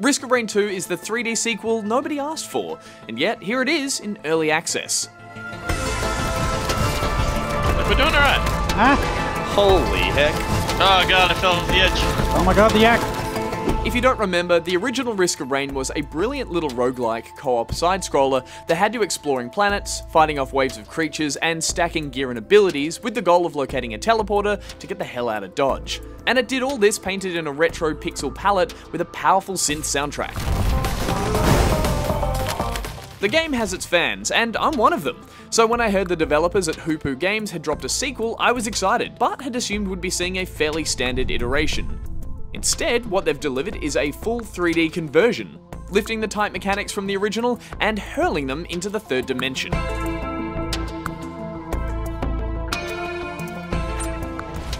Risk of Rain 2 is the 3D sequel nobody asked for, and yet here it is in early access. We're doing alright. Ah! Holy heck. Oh god, I fell off the edge. Oh my god, the yak! If you don't remember, the original Risk of Rain was a brilliant little roguelike co-op side-scroller that had you exploring planets, fighting off waves of creatures, and stacking gear and abilities with the goal of locating a teleporter to get the hell out of Dodge. And it did all this painted in a retro pixel palette with a powerful synth soundtrack. The game has its fans, and I'm one of them. So when I heard the developers at Hoopu Games had dropped a sequel, I was excited, but had assumed we'd be seeing a fairly standard iteration. Instead, what they've delivered is a full 3D conversion, lifting the tight mechanics from the original and hurling them into the third dimension.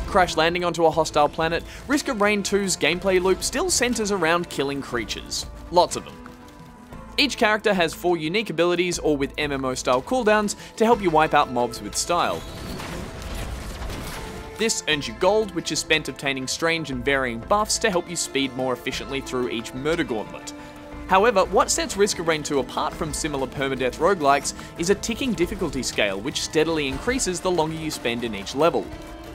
Crash landing onto a hostile planet, Risk of Rain 2's gameplay loop still centers around killing creatures. Lots of them. Each character has 4 unique abilities, or with MMO-style cooldowns, to help you wipe out mobs with style. This earns you gold, which is spent obtaining strange and varying buffs to help you speed more efficiently through each murder gauntlet. However, what sets Risk of Rain 2 apart from similar permadeath roguelikes is a ticking difficulty scale which steadily increases the longer you spend in each level.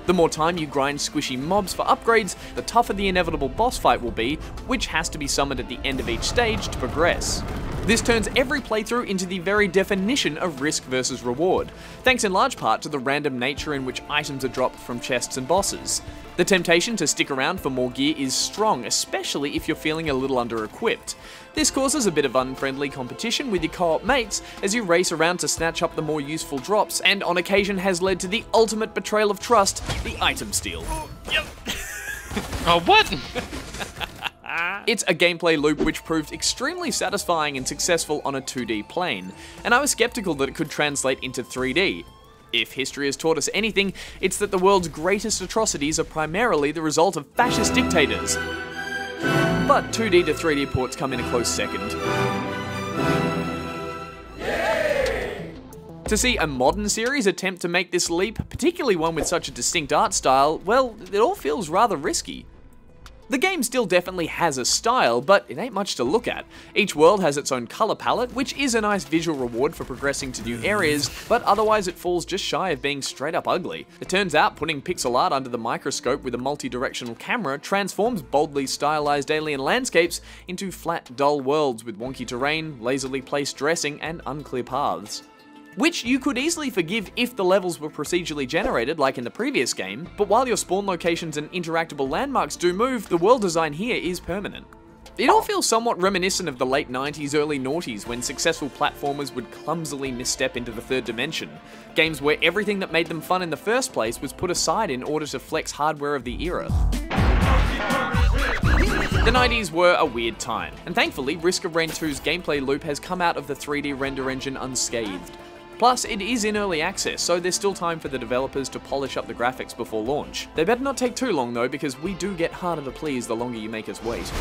The more time you grind squishy mobs for upgrades, the tougher the inevitable boss fight will be, which has to be summoned at the end of each stage to progress. This turns every playthrough into the very definition of risk versus reward, thanks in large part to the random nature in which items are dropped from chests and bosses. The temptation to stick around for more gear is strong, especially if you're feeling a little under-equipped. This causes a bit of unfriendly competition with your co-op mates as you race around to snatch up the more useful drops, and on occasion has led to the ultimate betrayal of trust, the item steal. Yep. Oh, what? It's a gameplay loop which proved extremely satisfying and successful on a 2D plane, and I was skeptical that it could translate into 3D. If history has taught us anything, it's that the world's greatest atrocities are primarily the result of fascist dictators. But 2D to 3D ports come in a close second. Yay! To see a modern series attempt to make this leap, particularly one with such a distinct art style, well, it all feels rather risky. The game still definitely has a style, but it ain't much to look at. Each world has its own colour palette, which is a nice visual reward for progressing to new areas, but otherwise it falls just shy of being straight up ugly. It turns out putting pixel art under the microscope with a multi-directional camera transforms boldly stylized alien landscapes into flat, dull worlds with wonky terrain, lazily placed dressing, and unclear paths. Which you could easily forgive if the levels were procedurally generated like in the previous game, but while your spawn locations and interactable landmarks do move, the world design here is permanent. It all feels somewhat reminiscent of the late 90s, early noughties when successful platformers would clumsily misstep into the third dimension. Games where everything that made them fun in the first place was put aside in order to flex hardware of the era. The 90s were a weird time, and thankfully Risk of Rain 2's gameplay loop has come out of the 3D render engine unscathed. Plus, it is in early access, so there's still time for the developers to polish up the graphics before launch. They better not take too long though, because we do get harder to please the longer you make us wait.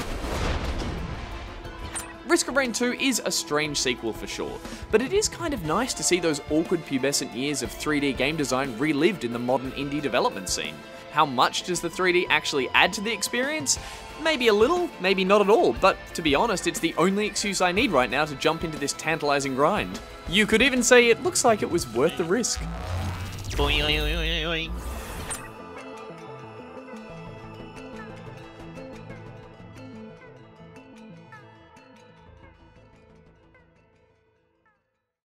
Risk of Rain 2 is a strange sequel for sure, but it is kind of nice to see those awkward pubescent years of 3D game design relived in the modern indie development scene. How much does the 3D actually add to the experience? Maybe a little, maybe not at all, but to be honest, it's the only excuse I need right now to jump into this tantalizing grind. You could even say it looks like it was worth the risk. Boing, boing, boing, boing.